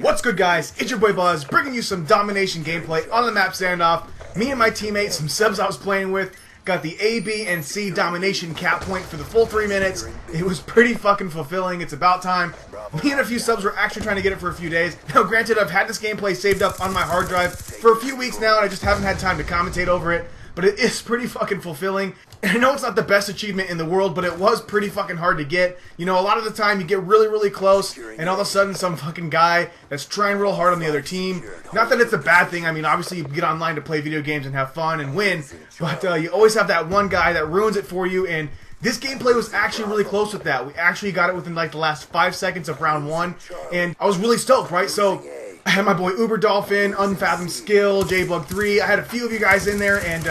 What's good, guys? It's your boy Buzz, bringing you some domination gameplay on the map Standoff. Me and my teammates, some subs I was playing with, got the A, B, and C domination cap point for the full 3 minutes. It was pretty fucking fulfilling. It's about time. Me and a few subs were actually trying to get it for a few days. Now, granted, I've had this gameplay saved up on my hard drive for a few weeks now, and I just haven't had time to commentate over it. But it is pretty fucking fulfilling. And I know it's not the best achievement in the world, but it was pretty fucking hard to get. You know, a lot of the time you get really, really close, and all of a sudden some fucking guy that's trying real hard on the other team. Not that it's a bad thing. I mean, obviously you get online to play video games and have fun and win, but you always have that one guy that ruins it for you, and this gameplay was actually really close with that. We actually got it within like the last 5 seconds of round 1, and I was really stoked, right? So I had my boy Uber Dolphin, Unfathomed Skill, JBug3. I had a few of you guys in there, and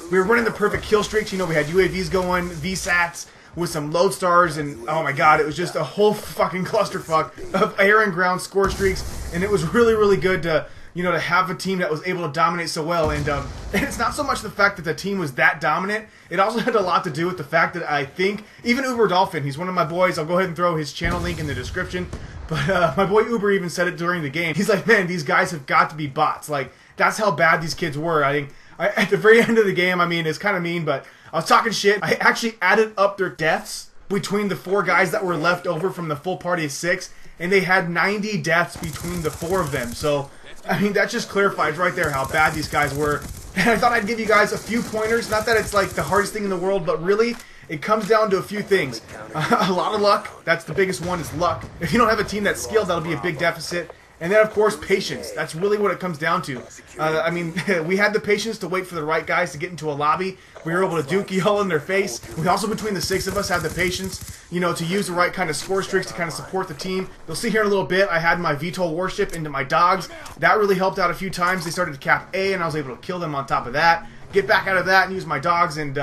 we were running the perfect kill streaks. You know, we had UAVs going, VSATs with some Lodestars, and oh my god, it was just a whole fucking clusterfuck of air and ground score streaks, and it was really, really good to, you know, to have a team that was able to dominate so well. And it's not so much the fact that the team was that dominant. It also had a lot to do with the fact that I think even Uber Dolphin, he's one of my boys. I'll go ahead and throw his channel link in the description. But my boy Uber even said it during the game. He's like, man, these guys have got to be bots. Like, that's how bad these kids were. I think at the very end of the game, I mean, it's kind of mean, but I was talking shit. I actually added up their deaths between the 4 guys that were left over from the full party of 6, and they had 90 deaths between the 4 of them. So, I mean, that just clarifies right there how bad these guys were. And I thought I'd give you guys a few pointers. Not that it's like the hardest thing in the world, but really, it comes down to a few things. A lot of luck. That's the biggest one, is luck. If you don't have a team that's skilled, that'll be a big deficit. And then, of course, patience. That's really what it comes down to. I mean, we had the patience to wait for the right guys to get into a lobby. We were able to duke y'all in their face. We also, between the 6 of us, had the patience, you know, to use the right kind of score streaks to kind of support the team. You'll see here in a little bit, I had my VTOL warship into my dogs. That really helped out a few times. They started to cap A, and I was able to kill them on top of that. Get back out of that and use my dogs, and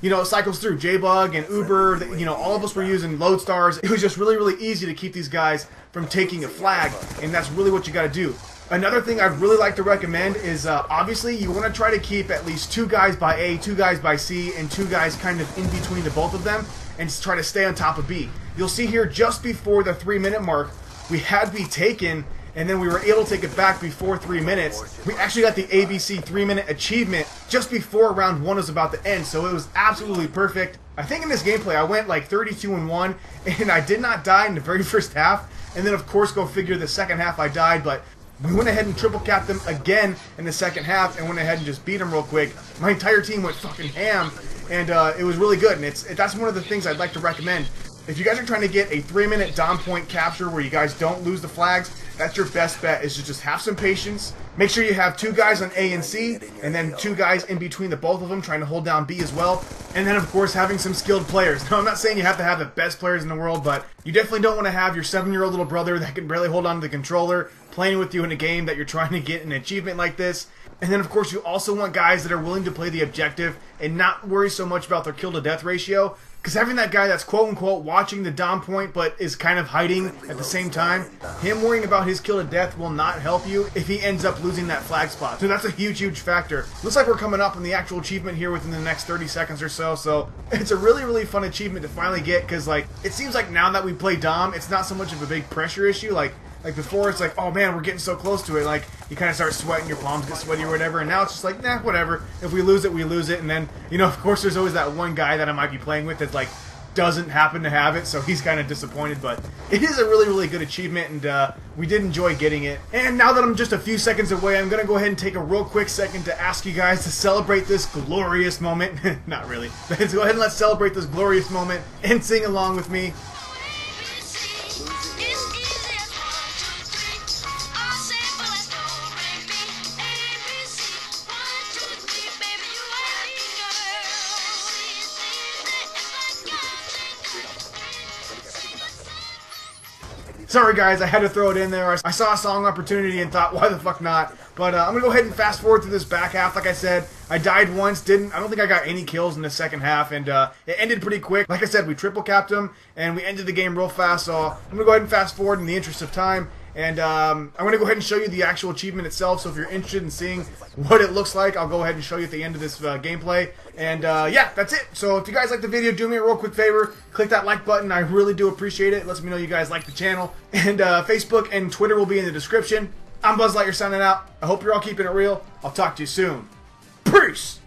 you know, it cycles through. JBug and Uber, you know, all of us were using Lodestars. It was just really, really easy to keep these guys from taking a flag, and that's really what you got to do. Another thing I'd really like to recommend is, obviously, you want to try to keep at least 2 guys by A, 2 guys by C, and 2 guys kind of in between the both of them, and try to stay on top of B. You'll see here, just before the 3-minute mark, we had B taken, and then we were able to take it back before 3 minutes. We actually got the ABC 3-minute achievement just before round 1 was about to end, so it was absolutely perfect. I think in this gameplay I went like 32-1, and I did not die in the very first half, and then of course go figure the second half I died, but we went ahead and triple capped them again in the second half and went ahead and just beat them real quick. My entire team went fucking ham, and it was really good, and that's one of the things I'd like to recommend. If you guys are trying to get a 3-minute dom point capture where you guys don't lose the flags, that's your best bet, is to just have some patience. Make sure you have 2 guys on A and C, and then 2 guys in between the both of them trying to hold down B as well. And then, of course, having some skilled players. Now, I'm not saying you have to have the best players in the world, but you definitely don't want to have your 7-year-old little brother that can barely hold on to the controller playing with you in a game that you're trying to get an achievement like this. And then, of course, you also want guys that are willing to play the objective and not worry so much about their kill-to-death ratio. Because having that guy that's quote-unquote watching the dom point but is kind of hiding at the same time, him worrying about his kill-to-death will not help you if he ends up losing that flag spot. So that's a huge, huge factor. Looks like we're coming up on the actual achievement here within the next 30 seconds or so. So it's a really, really fun achievement to finally get, because like, it seems like now that we play dom, it's not so much of a big pressure issue. Like before, it's like, oh man, we're getting so close to it. Like, you kind of start sweating, your palms get sweaty or whatever, and now it's just like, nah, whatever. If we lose it, we lose it. And then, you know, of course, there's always that one guy that I might be playing with that, like, doesn't happen to have it, so he's kind of disappointed, but it is a really, really good achievement, and we did enjoy getting it. And now that I'm just a few seconds away, I'm going to go ahead and take a real quick second to ask you guys to celebrate this glorious moment. Not really. Let's go ahead and let's celebrate this glorious moment and sing along with me. Sorry guys, I had to throw it in there. I saw a song opportunity and thought, why the fuck not? But I'm going to go ahead and fast forward through this back half. Like I said, I died once, I don't think I got any kills in the second half, and it ended pretty quick. Like I said, we triple capped them, and we ended the game real fast, so I'm going to go ahead and fast forward in the interest of time. And I'm going to go ahead and show you the actual achievement itself, so if you're interested in seeing what it looks like, I'll go ahead and show you at the end of this gameplay. And yeah, that's it. So if you guys like the video, do me a real quick favor, click that like button. I really do appreciate it. It lets me know you guys like the channel. And Facebook and Twitter will be in the description. I'm Buzz Lightyear signing out. I hope you're all keeping it real. I'll talk to you soon. Peace!